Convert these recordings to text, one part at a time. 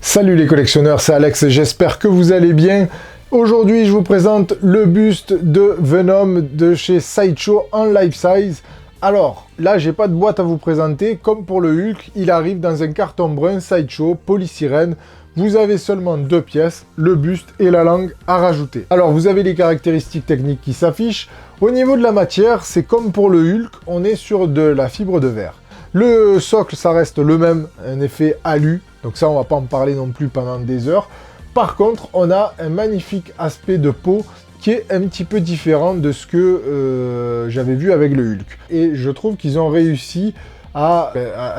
Salut les collectionneurs, c'est Alex, j'espère que vous allez bien. Aujourd'hui, je vous présente le buste de Venom de chez Sideshow en life size. Alors, là, j'ai pas de boîte à vous présenter. Comme pour le Hulk, il arrive dans un carton brun Sideshow, polystyrène. Vous avez seulement deux pièces, le buste et la langue à rajouter. Alors, vous avez les caractéristiques techniques qui s'affichent. Au niveau de la matière, c'est comme pour le Hulk, on est sur de la fibre de verre. Le socle, ça reste le même, un effet alu. Donc ça, on va pas en parler non plus pendant des heures. Par contre, on a un magnifique aspect de peau qui est un petit peu différent de ce que j'avais vu avec le Hulk. Et je trouve qu'ils ont réussi à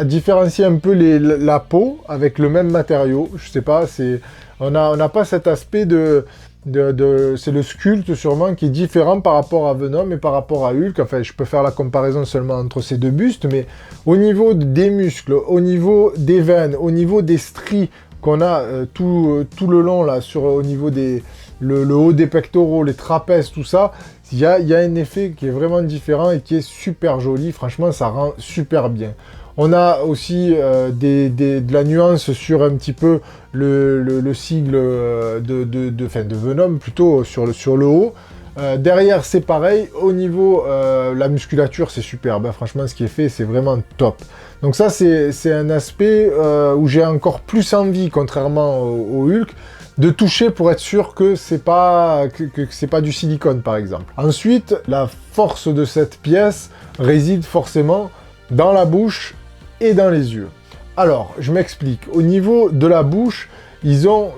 différencier un peu la peau avec le même matériau. Je sais pas, on n'a pas cet aspect c'est le sculpte sûrement qui est différent par rapport à Venom et par rapport à Hulk. Enfin, je peux faire la comparaison seulement entre ces deux bustes, mais au niveau des muscles, au niveau des veines, au niveau des stries qu'on a tout le long là, au niveau le haut des pectoraux, les trapèzes, tout ça, il y a un effet qui est vraiment différent et qui est super joli. Franchement, ça rend super bien. On a aussi de la nuance sur un petit peu le sigle de Venom, plutôt sur le haut. Derrière, c'est pareil. Au niveau la musculature, c'est superbe. Hein. Franchement, ce qui est fait, c'est vraiment top. Donc ça, c'est un aspect où j'ai encore plus envie, contrairement au Hulk, de toucher pour être sûr que c'est pas du silicone, par exemple. Ensuite, la force de cette pièce réside forcément dans la bouche et dans les yeux. Alors, je m'explique. Au niveau de la bouche, ils ont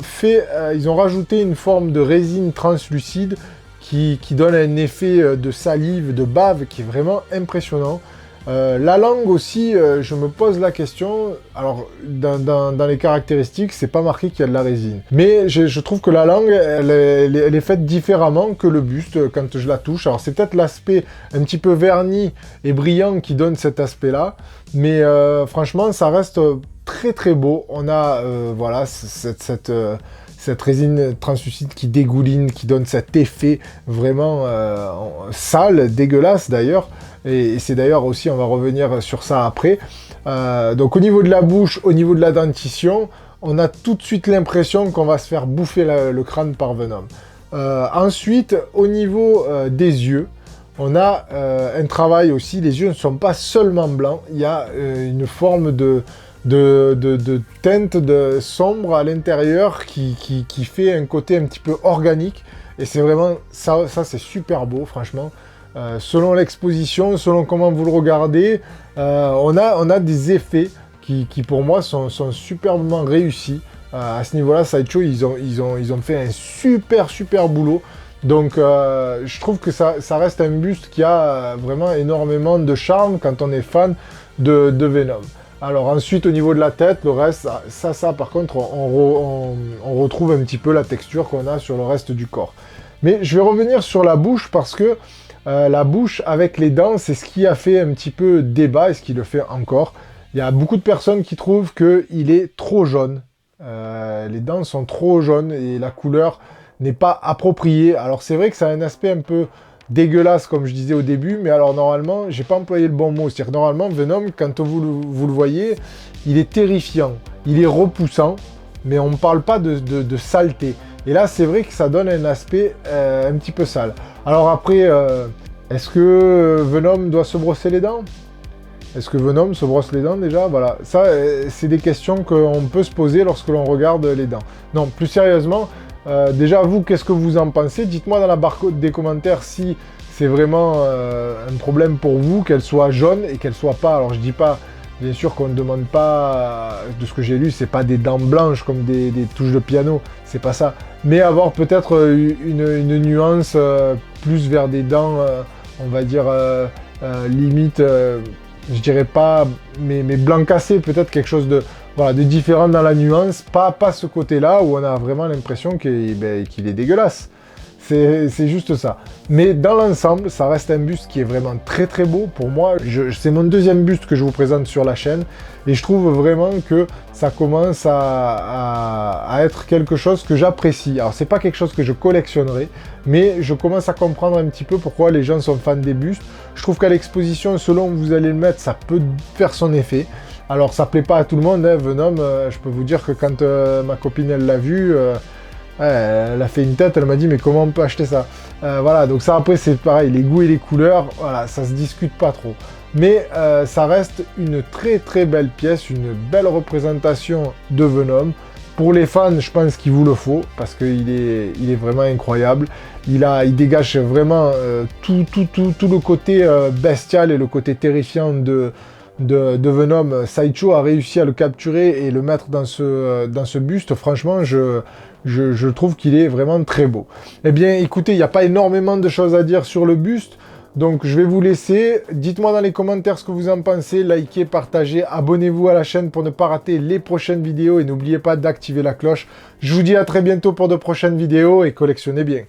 rajouté une forme de résine translucide qui donne un effet de salive, de bave qui est vraiment impressionnant. La langue aussi, je me pose la question. Alors, dans les caractéristiques, c'est pas marqué qu'il y a de la résine. Mais je trouve que la langue, elle est faite différemment que le buste quand je la touche. Alors, c'est peut-être l'aspect un petit peu verni et brillant qui donne cet aspect-là. Mais franchement, ça reste très très beau. On a voilà, cette résine translucide qui dégouline, qui donne cet effet vraiment sale, dégueulasse d'ailleurs. Et c'est d'ailleurs aussi, on va revenir sur ça après. Donc au niveau de la bouche, au niveau de la dentition, on a tout de suite l'impression qu'on va se faire bouffer le crâne par Venom. Ensuite, au niveau des yeux, on a un travail aussi. Les yeux ne sont pas seulement blancs, il y a une forme de teinte sombre à l'intérieur qui fait un côté un petit peu organique. Et c'est vraiment, ça c'est super beau, franchement. Selon l'exposition, selon comment vous le regardez, on a des effets qui pour moi sont superbement réussis. À ce niveau-là, Sideshow, ils ont fait un super boulot. Donc je trouve que ça reste un buste qui a vraiment énormément de charme quand on est fan de Venom. Alors ensuite, au niveau de la tête, le reste, ça par contre, on retrouve un petit peu la texture qu'on a sur le reste du corps. Mais je vais revenir sur la bouche parce que la bouche avec les dents, c'est ce qui a fait un petit peu débat et ce qui le fait encore. Il y a beaucoup de personnes qui trouvent qu'il est trop jaune. Les dents sont trop jaunes et la couleur n'est pas appropriée. Alors c'est vrai que ça a un aspect un peu dégueulasse comme je disais au début, mais alors normalement, j'ai pas employé le bon mot. C'est-à-dire normalement, Venom, quand vous le voyez, il est terrifiant, il est repoussant, mais on ne parle pas de saleté. Et là, c'est vrai que ça donne un aspect un petit peu sale. Alors après, est-ce que Venom doit se brosser les dents? Est-ce que Venom se brosse les dents déjà? Voilà, ça, c'est des questions qu'on peut se poser lorsque l'on regarde les dents. Non, plus sérieusement, déjà, vous, qu'est-ce que vous en pensez? Dites-moi dans la barre des commentaires si c'est vraiment un problème pour vous, qu'elle soit jaune et qu'elle soit pas. Alors, je dis pas, bien sûr qu'on ne demande pas, de ce que j'ai lu, c'est pas des dents blanches comme des touches de piano, c'est pas ça. Mais avoir peut-être une nuance plus vers des dents, on va dire, limite, je dirais pas, mais blanc cassé, peut-être quelque chose de différent dans la nuance, pas ce côté-là où on a vraiment l'impression qu'il est dégueulasse. C'est juste ça. Mais dans l'ensemble, ça reste un buste qui est vraiment très très beau. Pour moi, c'est mon deuxième buste que je vous présente sur la chaîne. Et je trouve vraiment que ça commence à être quelque chose que j'apprécie. Alors, c'est pas quelque chose que je collectionnerai, mais je commence à comprendre un petit peu pourquoi les gens sont fans des bustes. Je trouve qu'à l'exposition, selon où vous allez le mettre, ça peut faire son effet. Alors ça plaît pas à tout le monde, hein, Venom, je peux vous dire que quand ma copine elle l'a vu, elle a fait une tête, elle m'a dit mais comment on peut acheter ça? Voilà, donc ça après c'est pareil, les goûts et les couleurs, voilà, ça se discute pas trop. Mais ça reste une très très belle pièce, une belle représentation de Venom. Pour les fans, je pense qu'il vous le faut, parce qu'il est vraiment incroyable. Il dégage vraiment tout le côté bestial et le côté terrifiant de Venom. Sideshow a réussi à le capturer et le mettre dans ce buste. Franchement, je trouve qu'il est vraiment très beau. Eh bien, écoutez, il n'y a pas énormément de choses à dire sur le buste. Donc je vais vous laisser, dites-moi dans les commentaires ce que vous en pensez, likez, partagez, abonnez-vous à la chaîne pour ne pas rater les prochaines vidéos et n'oubliez pas d'activer la cloche. Je vous dis à très bientôt pour de prochaines vidéos et collectionnez bien.